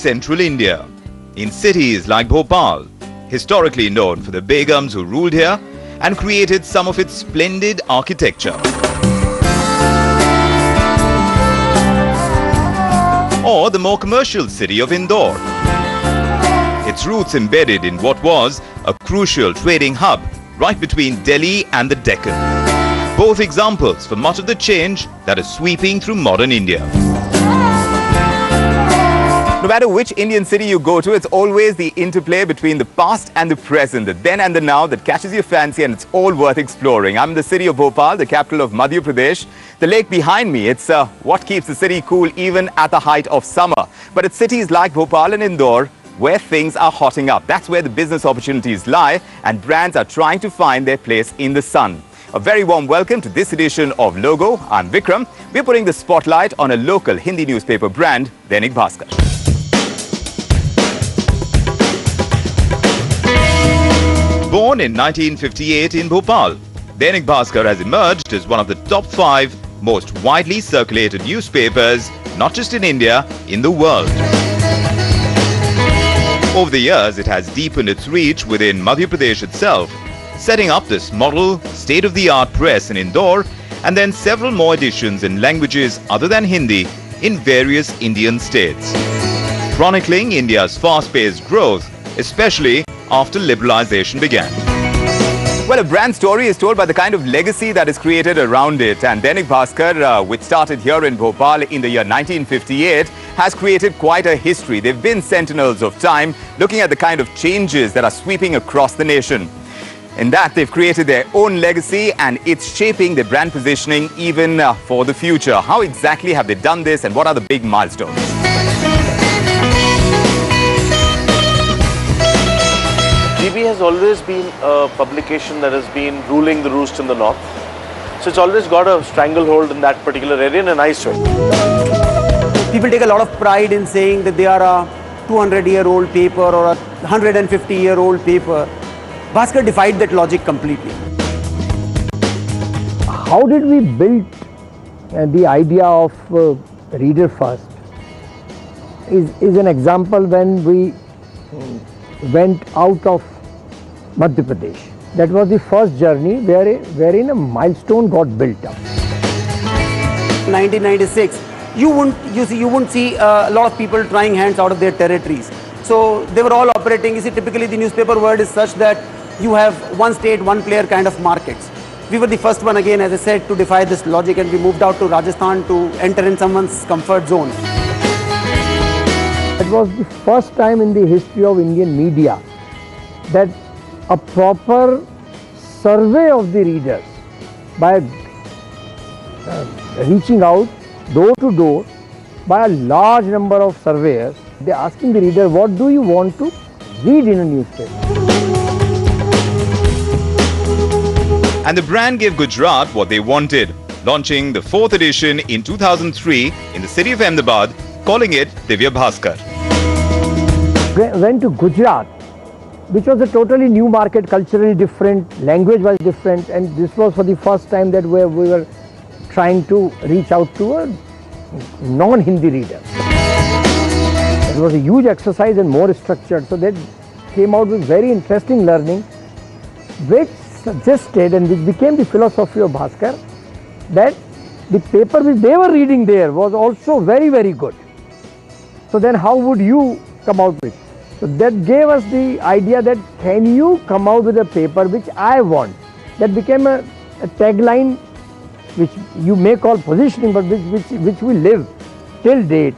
central India, in cities like Bhopal, historically known for the Begums who ruled here and created some of its splendid architecture. Or the more commercial city of Indore. Its roots embedded in what was a crucial trading hub right between Delhi and the Deccan. Both examples for much of the change that is sweeping through modern India. No matter which Indian city you go to, it's always the interplay between the past and the present, the then and the now that catches your fancy, and it's all worth exploring. I'm in the city of Bhopal, the capital of Madhya Pradesh. The lake behind me, it's what keeps the city cool even at the height of summer. But it's cities like Bhopal and Indore where things are hotting up. That's where the business opportunities lie, and brands are trying to find their place in the sun. A very warm welcome to this edition of Logo. I'm Vikram. We're putting the spotlight on a local Hindi newspaper brand, Dainik Bhaskar. Born in 1958 in Bhopal, Dainik Bhaskar has emerged as one of the top 5 most widely circulated newspapers, not just in India, in the world. Over the years, it has deepened its reach within Madhya Pradesh itself, setting up this model, state-of-the-art press in Indore, and then several more editions in languages other than Hindi in various Indian states, chronicling India's fast-paced growth, especially after liberalization began. Well, a brand story is told by the kind of legacy that is created around it, and Dainik Bhaskar, which started here in Bhopal in the year 1958, has created quite a history. They've been sentinels of time, looking at the kind of changes that are sweeping across the nation. In that, they've created their own legacy, and it's shaping their brand positioning even for the future. How exactly have they done this, and what are the big milestones? GB has always been a publication that has been ruling the roost in the north. So it's always got a stranglehold in that particular area in a nice way. People take a lot of pride in saying that they are a 200-year-old paper or a 150-year-old paper. Bhaskar defied that logic completely. How did we build the idea of reader first is an example when we went out of Madhya Pradesh. That was the first journey wherein a milestone got built up. 1996, you wouldn't see a lot of people trying hands out of their territories. So they were all operating. You see, typically the newspaper world is such that you have one state, one player kind of markets. We were the first one, again, as I said, to defy this logic, and we moved out to Rajasthan to enter in someone's comfort zone. It was the first time in the history of Indian media that a proper survey of the readers by reaching out door to door by a large number of surveyors. They're asking the reader, what do you want to read in a newspaper? And the brand gave Gujarat what they wanted, launching the 4th edition in 2003 in the city of Ahmedabad, calling it Divya Bhaskar. Went to Gujarat, which was a totally new market, culturally different, language was different, and this was for the first time that we were trying to reach out to a non-Hindi reader. It was a huge exercise and more structured, so that came out with very interesting learning, which suggested and which became the philosophy of Bhaskar, that the paper which they were reading there was also very, very good. So then how would you come out with? So that gave us the idea that can you come out with a paper which I want? That became a tagline which you may call positioning, but which we live till date.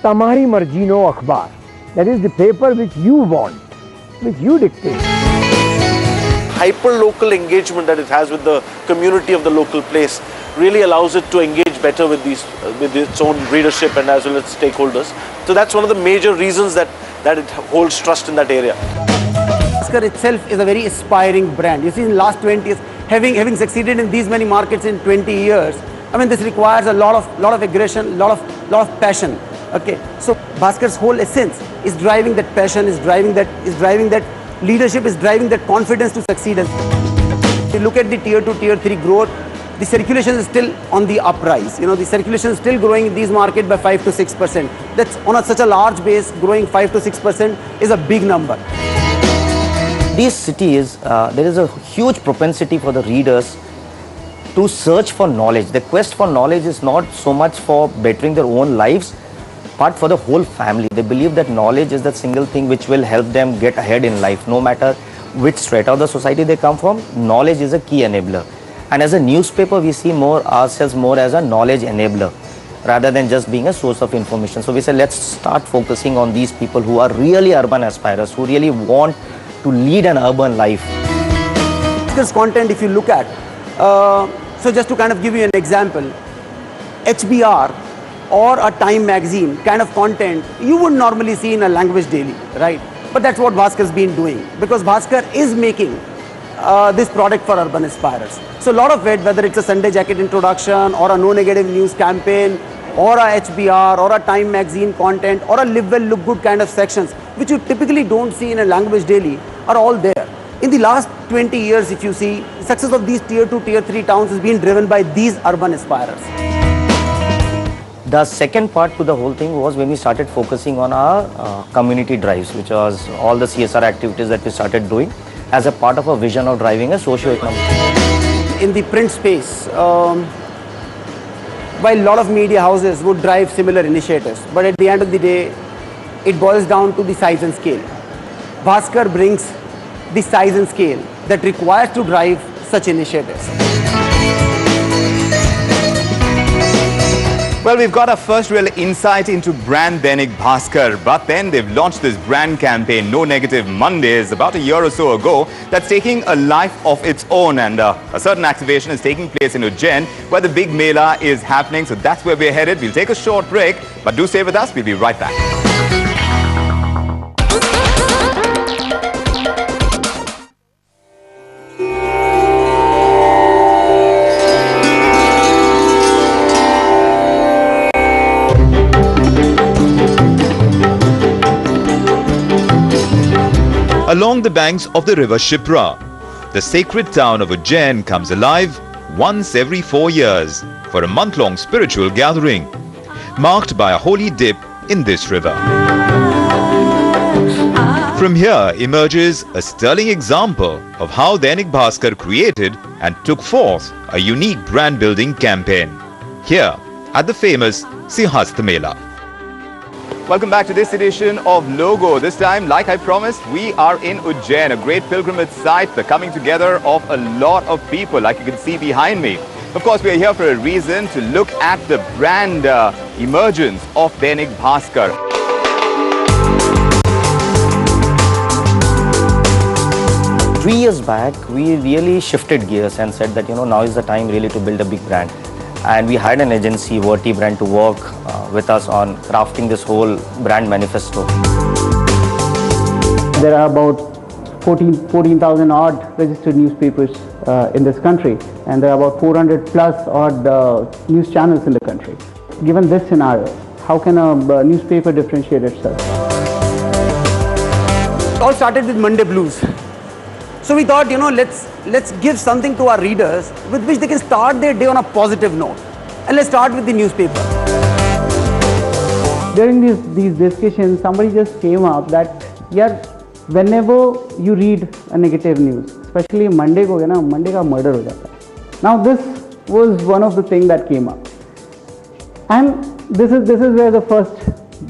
Tamari Marjino Akhbar. That is the paper which you want, which you dictate. Hyper-local engagement that it has with the community of the local place really allows it to engage better with its own readership and as well as stakeholders. So that's one of the major reasons that it holds trust in that area. Bhaskar itself is a very aspiring brand. You see, in the last 20 years, having succeeded in these many markets in 20 years, I mean, this requires a lot of aggression, lot of passion. Okay, so Bhaskar's whole essence is driving that passion, is driving that leadership, is driving that confidence to succeed. And you look at the tier 2, tier 3 growth, the circulation is still on the uprise. You know, the circulation is still growing in these markets by 5 to 6%. That's on such a large base, growing 5 to 6% is a big number. These cities, there is a huge propensity for the readers to search for knowledge. The quest for knowledge is not so much for bettering their own lives, but for the whole family. They believe that knowledge is the single thing which will help them get ahead in life. No matter which strata of the society they come from, knowledge is a key enabler. And as a newspaper, we see ourselves more as a knowledge enabler rather than just being a source of information. So we say, let's start focusing on these people who are really urban aspirers, who really want to lead an urban life. This content, if you look at, so just to kind of give you an example, HBR or a Time magazine kind of content you would normally see in a language daily, right? But that's what Bhaskar's been doing, because Bhaskar is making this product for urban aspirers. So a lot of it, whether it's a Sunday Jacket introduction or a no negative news campaign or a HBR or a Time magazine content or a live well look good kind of sections, which you typically don't see in a language daily, are all there. In the last 20 years, if you see, the success of these tier 2, tier 3 towns has been driven by these urban aspirers. The second part to the whole thing was when we started focusing on our community drives, which was all the CSR activities that we started doing as a part of a vision of driving a socio-economic. In the print space, while a lot of media houses would drive similar initiatives, but at the end of the day, it boils down to the size and scale. Bhaskar brings the size and scale that requires to drive such initiatives. Well, we've got our first real insight into brand Dainik Bhaskar, but then they've launched this brand campaign, No Negative Mondays, about a year or so ago, that's taking a life of its own, and a certain activation is taking place in Ujjain, where the big Mela is happening. So that's where we're headed. We'll take a short break, but do stay with us. We'll be right back. Along the banks of the river Shipra, the sacred town of Ujjain comes alive once every 4 years for a month-long spiritual gathering, marked by a holy dip in this river. From here emerges a sterling example of how Dainik Bhaskar created and took forth a unique brand-building campaign, here at the famous Sinhastha Mela. Welcome back to this edition of Logo. This time, like I promised, we are in Ujjain, a great pilgrimage site, the coming together of a lot of people, like you can see behind me. Of course, we are here for a reason, to look at the brand emergence of Dainik Bhaskar. Three years back, we really shifted gears and said that, now is the time really to build a big brand. And we hired an agency, Verti Brand, to work with us on crafting this whole brand manifesto. There are about 14,000 odd registered newspapers in this country, and there are about 400 plus odd news channels in the country. Given this scenario, how can a newspaper differentiate itself? It all started with Monday Blues. So we thought, let's give something to our readers with which they can start their day on a positive note. And let's start with the newspaper. During these discussions, somebody just came up that, yeah, whenever you read a negative news, especially Monday ko na, Monday ka murder ho jata hai. Now this was one of the things that came up. And this is where the first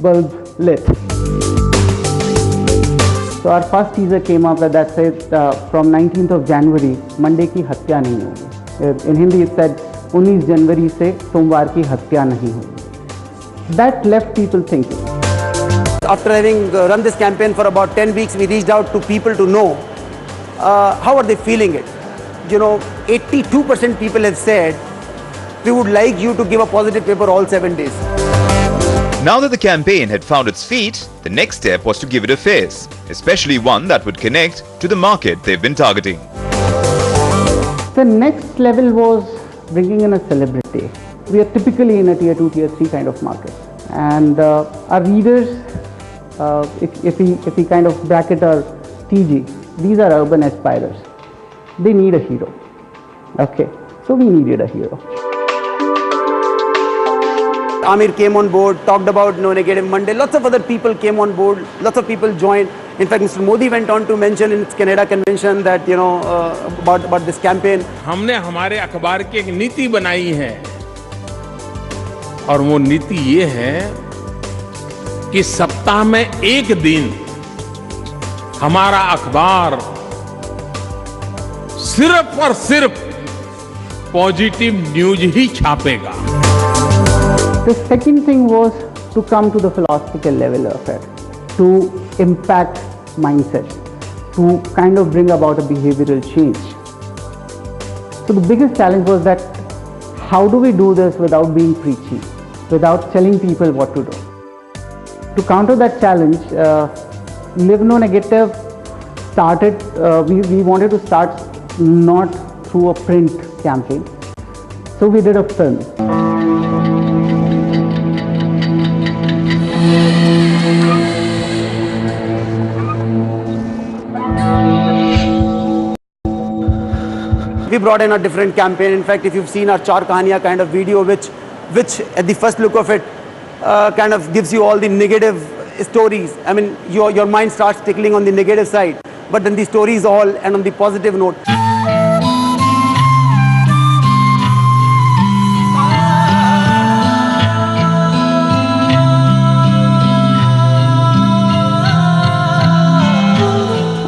bulb lit. So our first teaser came up that said from 19th of January, Monday ki hatya nahi hogi. In Hindi it said 19 January se Somwar ki hatya nahi hogi. That left people thinking. After having run this campaign for about 10 weeks, we reached out to people to know how are they feeling it. 82% people have said we would like you to give a positive paper all 7 days. Now that the campaign had found its feet, the next step was to give it a face, especially one that would connect to the market they've been targeting. The next level was bringing in a celebrity. We are typically in a tier 2, tier 3 kind of market, and our readers, if we kind of bracket our TG, these are urban aspirers. They need a hero. Okay, So we needed a hero. Amir came on board, talked about No Negative Monday. Lots of other people came on board. Lots of people joined. In fact, Mr. Modi went on to mention in its Canada convention that, you know, about this campaign. हमने हमारे अखबार की एक नीति बनाई है और वो नीति ये है कि सप्ताह में एक दिन हमारा अखबार सिर्फ और सिर्फ पॉजिटिव न्यूज ही छापेगा. The second thing was to come to the philosophical level of it, to impact mindset, to kind of bring about a behavioral change. So the biggest challenge was that how do we do this without being preachy, without telling people what to do? To counter that challenge, Live No Negative started, we wanted to start not through a print campaign. So we did a film. We brought in a different campaign. In fact, if you've seen our Char Kahaniyan kind of video, which at the first look of it kind of gives you all the negative stories. I mean, your mind starts tickling on the negative side, but then the stories all and on the positive note.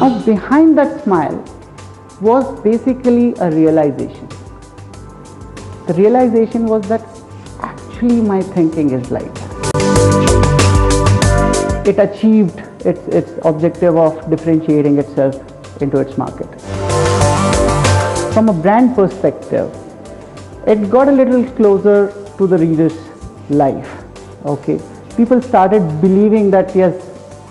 Now, behind that smile was basically a realization. The realization was that actually my thinking is light. It achieved its objective of differentiating itself into its market. From a brand perspective, it got a little closer to the reader's life. Okay, people started believing that yes,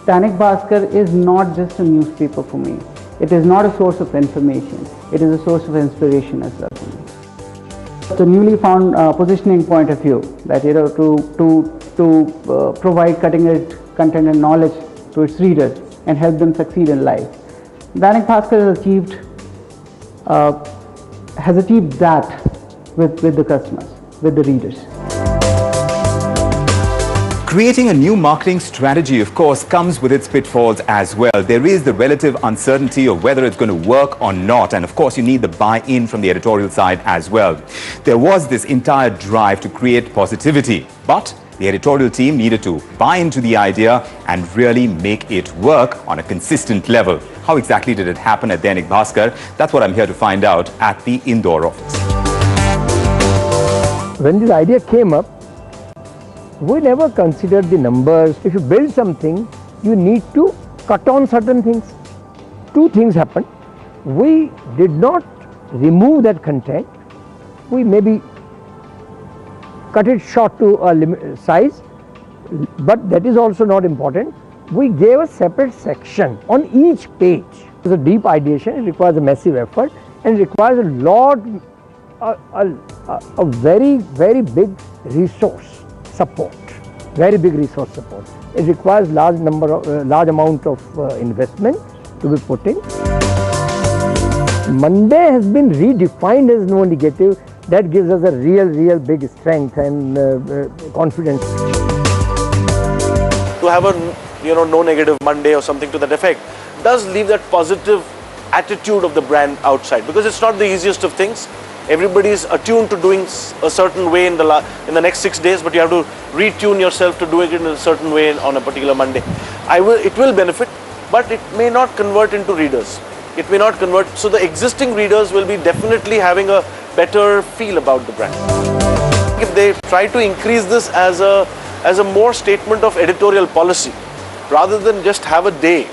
Dainik Bhaskar is not just a newspaper for me. It is not a source of information. It is a source of inspiration as well for me. The newly found positioning point of view, that to provide cutting-edge content and knowledge to its readers and help them succeed in life. Dainik Bhaskar has achieved that with the customers, with the readers. Creating a new marketing strategy, of course, comes with its pitfalls as well. There is the relative uncertainty of whether it's going to work or not. And of course, you need the buy-in from the editorial side as well. There was this entire drive to create positivity, but the editorial team needed to buy into the idea and really make it work on a consistent level. How exactly did it happen at Dainik Bhaskar? That's what I'm here to find out at the Indore office. When this idea came up, we never considered the numbers. If you build something, you need to cut on certain things. Two things happened. We did not remove that content. We maybe cut it short to a size, but that is also not important. We gave a separate section on each page. It's a deep ideation. It requires a massive effort and requires a lot, a very, very big resource support, very big resource support. It requires large amount of investment to be put in. Monday has been redefined as No Negative. That gives us a real big strength and confidence. To have a No Negative Monday or something to that effect does leave that positive attitude of the brand outside, because it's not the easiest of things. Everybody is attuned to doing a certain way in the next 6 days, but you have to retune yourself to doing it in a certain way on a particular Monday. It will benefit, but it may not convert into readers. It may not convert. So the existing readers will be definitely having a better feel about the brand. If they try to increase this as a more statement of editorial policy, rather than just have a day,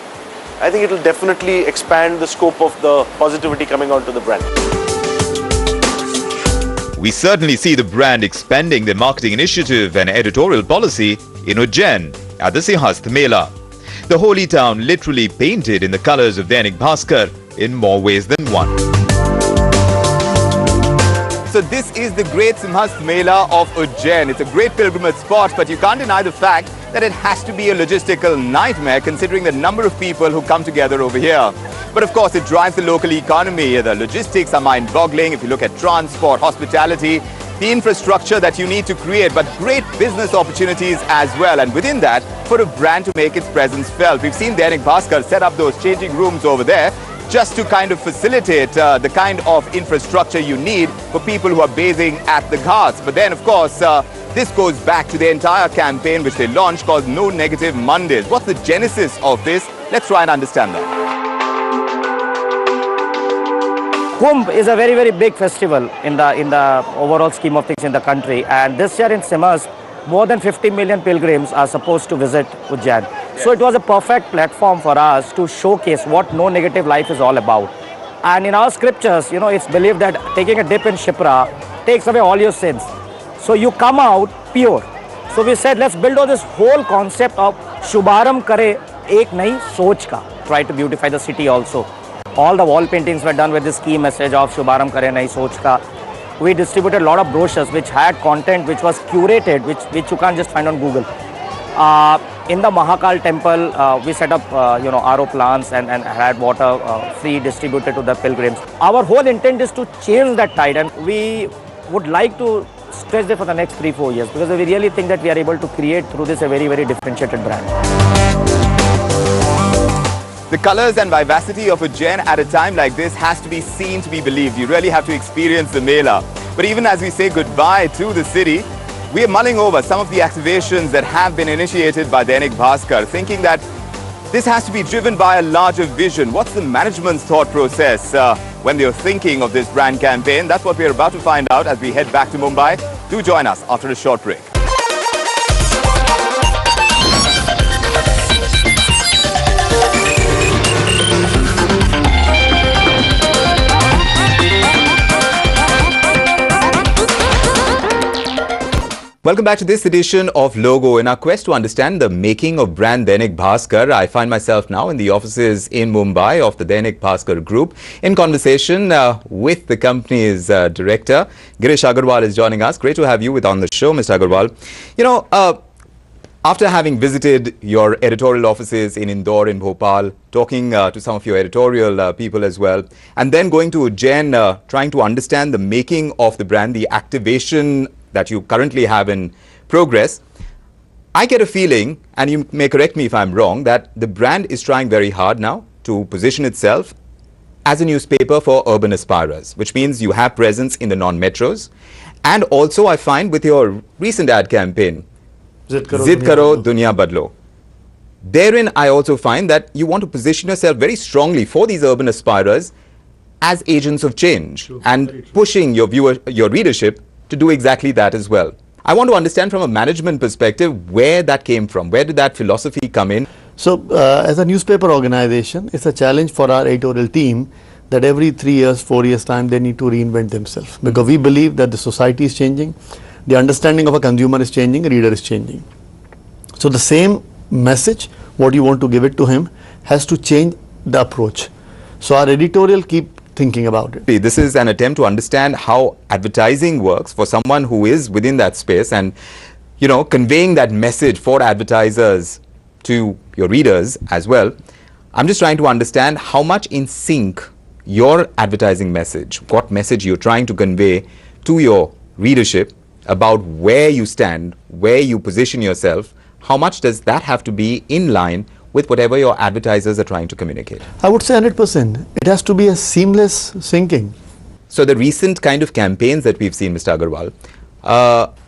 I think it will definitely expand the scope of the positivity coming onto the brand. We certainly see the brand expanding their marketing initiative and editorial policy in Ujjain at the Sihasth Mela. The holy town literally painted in the colors of Dainik Bhaskar in more ways than one. So this is the Great Simhast Mela of Ujjain. It's a great pilgrimage spot, but you can't deny the fact that it has to be a logistical nightmare considering the number of people who come together over here. But of course, it drives the local economy. The logistics are mind-boggling. If you look at transport, hospitality, the infrastructure that you need to create, but great business opportunities as well. And within that, for a brand to make its presence felt. We've seen Dainik Bhaskar set up those changing rooms over there just to kind of facilitate the kind of infrastructure you need for people who are bathing at the ghats. But then, of course, this goes back to the entire campaign which they launched called No Negative Mondays. What's the genesis of this? Let's try and understand that. Kumbh is a very, very big festival in the overall scheme of things in the country. And this year in Simhast, more than 50 million pilgrims are supposed to visit Ujjain. So it was a perfect platform for us to showcase what no negative life is all about. And in our scriptures, you know, it's believed that taking a dip in Shipra takes away all your sins. So you come out pure. So we said, let's build on this whole concept of Shubharam Kare Ek Nayi Soch Ka. Try to beautify the city also. All the wall paintings were done with this key message of Shubharam Kare Nayi Soch Ka. We distributed a lot of brochures which had content which was curated, which you can't just find on Google. In the Mahakal temple, we set up RO plants and had water free distributed to the pilgrims. Our whole intent is to change that tide, and we would like to stretch it for the next 3-4 years because we really think that we are able to create through this a very, very differentiated brand. The colors and vivacity of Ujjain at a time like this has to be seen to be believed. You really have to experience the Mela. But even as we say goodbye to the city, we are mulling over some of the activations that have been initiated by Dainik Bhaskar, thinking that this has to be driven by a larger vision. What's the management's thought process when they're thinking of this brand campaign? That's what we're about to find out as we head back to Mumbai. Do join us after a short break. Welcome back to this edition of Logo. In our quest to understand the making of brand Dainik Bhaskar, I find myself now in the offices in Mumbai of the Dainik Bhaskar Group in conversation with the company's director. Girish Agarwal is joining us. Great to have you on the show, Mr. Agarwal. You know, after having visited your editorial offices in Indore, in Bhopal, talking to some of your editorial people as well, and then going to Ujjain, trying to understand the making of the brand, the activation that you currently have in progress, I get a feeling, and you may correct me if I'm wrong, that the brand is trying very hard now to position itself as a newspaper for urban aspirers, which means you have presence in the non-metros. And also I find with your recent ad campaign, Zid Karo Dunya Badlo, therein I also find that you want to position yourself very strongly for these urban aspirers as agents of change and pushing your readership to do exactly that as well. I want to understand from a management perspective where that came from. Where did that philosophy come in? So, as a newspaper organization, it's a challenge for our editorial team that every 3 years, 4 years time, they need to reinvent themselves. Because we believe that the society is changing, the understanding of a consumer is changing, reader is changing. So, the same message, what you want to give it to him, has to change the approach. So, our editorial keep thinking about it. This is an attempt to understand how advertising works for someone who is within that space and, you know, conveying that message for advertisers to your readers as well. I'm just trying to understand how much in sync your advertising message, what message you're trying to convey to your readership about where you stand, where you position yourself, how much does that have to be in line with whatever your advertisers are trying to communicate? I would say 100%. It has to be a seamless syncing. So the recent kind of campaigns that we've seen, Mr. Agarwal,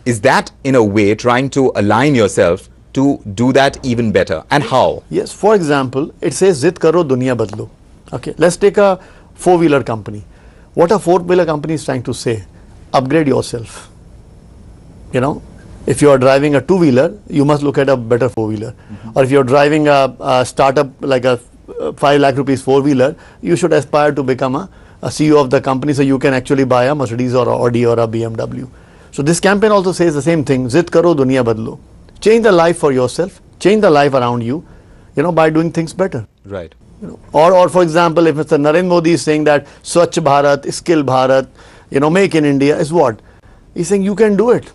is that in a way trying to align yourself to do that even better? And how? Yes, for example, it says Zid Karo Dunya Badlo. Okay, let's take a four-wheeler company. What a four-wheeler company is trying to say? Upgrade yourself. You know, if you are driving a two-wheeler, you must look at a better four-wheeler. Or if you are driving a startup like a 5 lakh rupees four-wheeler, you should aspire to become a CEO of the company so you can actually buy a Mercedes or a Audi or a BMW. So this campaign also says the same thing, Zid Karo Dunya Badlo. Change the life for yourself, change the life around you, you know, by doing things better. Right. You know, or for example, if Mr. Narendra Modi is saying that Swachh Bharat, Skill Bharat, make in India is what? He's saying you can do it.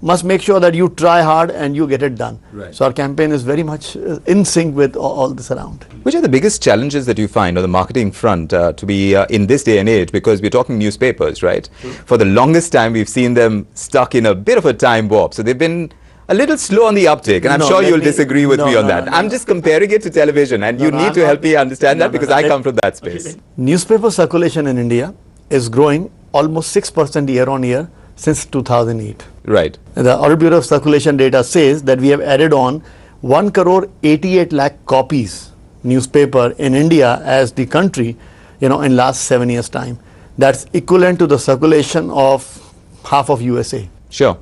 Must make sure that you try hard and you get it done. Right. So our campaign is very much in sync with all this around. Which are the biggest challenges that you find on the marketing front to be in this day and age? Because we're talking newspapers, right? For the longest time, we've seen them stuck in a bit of a time warp. So they've been a little slow on the uptake, and I'm sure you'll disagree with me on that. I'm just comparing it to television, and you need to help me understand that because I come from that space. Okay. Newspaper circulation in India is growing almost 6% year on year since 2008. Right. The Audit Bureau of Circulation data says that we have added on 1 crore 88 lakh copies newspaper in India as the country, in last 7 years' time. That's equivalent to the circulation of half of USA. Sure.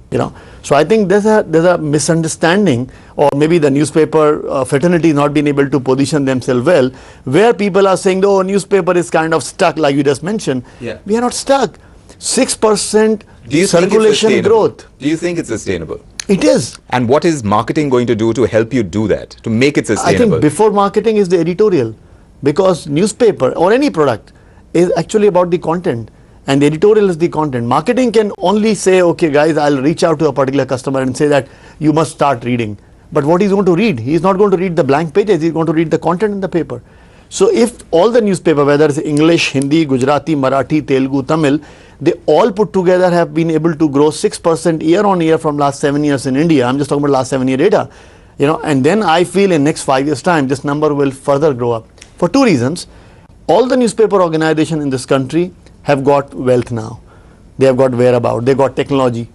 So I think there's a misunderstanding, or maybe the newspaper fraternity not being able to position themselves well, where people are saying, oh, newspaper is kind of stuck, like you just mentioned. Yeah. We are not stuck. 6% Do you circulation think it's growth. Do you think it's sustainable? It is. And what is marketing going to do to help you do that, to make it sustainable? I think before marketing is the editorial, because newspaper or any product is actually about the content, and the editorial is the content. Marketing can only say, okay guys, I'll reach out to a particular customer and say that you must start reading. But what he's going to read? He's not going to read the blank pages, he's going to read the content in the paper. So if all the newspaper, whether it's English, Hindi, Gujarati, Marathi, Telugu, Tamil, they all put together have been able to grow 6% year on year from last 7 years in India. I'm just talking about last 7 year data. And then I feel in next 5 years time, this number will further grow up. For two reasons. All the newspaper organizations in this country have got wealth now. They have got whereabout, they got technology.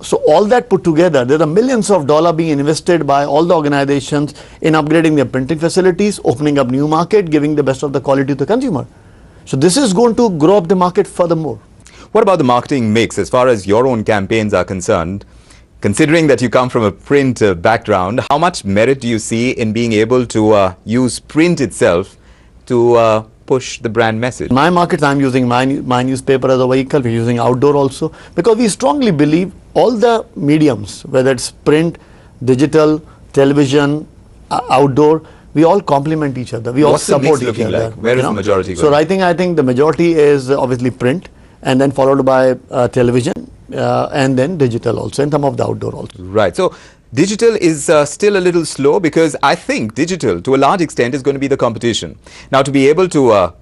So all that put together, there are millions of dollars being invested by all the organizations in upgrading their printing facilities, opening up new market, giving the best of the quality to the consumer. So this is going to grow up the market furthermore. What about the marketing mix as far as your own campaigns are concerned? Considering that you come from a print background, how much merit do you see in being able to use print itself to push the brand message? My markets, I'm using my newspaper as a vehicle. We're using outdoor also, because we strongly believe all the mediums, whether it's print, digital, television, outdoor, we all complement each other. We all support each other. Like? Where is the majority going? So I think the majority is obviously print, and then followed by television, and then digital also, and some of the outdoor also. Right. So digital is still a little slow, because I think digital to a large extent is going to be the competition. Now, to be able to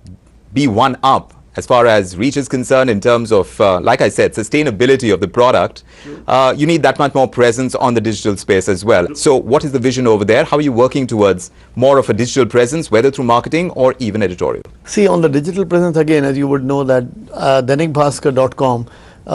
be one up as far as reach is concerned in terms of, like I said, sustainability of the product, you need that much more presence on the digital space as well. So what is the vision over there? How are you working towards more of a digital presence, whether through marketing or even editorial? See, on the digital presence, again, as you would know that DainikBhaskar.com,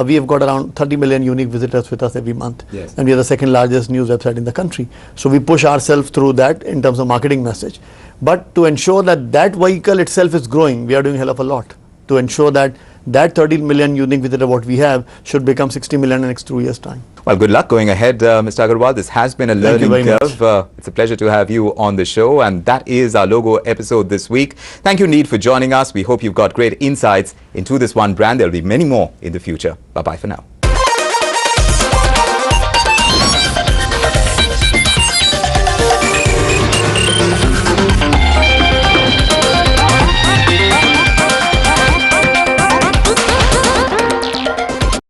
we have got around 30 million unique visitors with us every month. Yes. And we are the second largest news website in the country. So we push ourselves through that in terms of marketing message. But to ensure that that vehicle itself is growing, we are doing a hell of a lot to ensure that that 30 million unique visitor what we have should become 60 million in the next 2 years' time. Well, good luck going ahead, Mr. Agarwal. This has been a learning curve. It's a pleasure to have you on the show, and that is our logo episode this week. Thank you, Need, for joining us. We hope you've got great insights into this one brand. There'll be many more in the future. Bye-bye for now.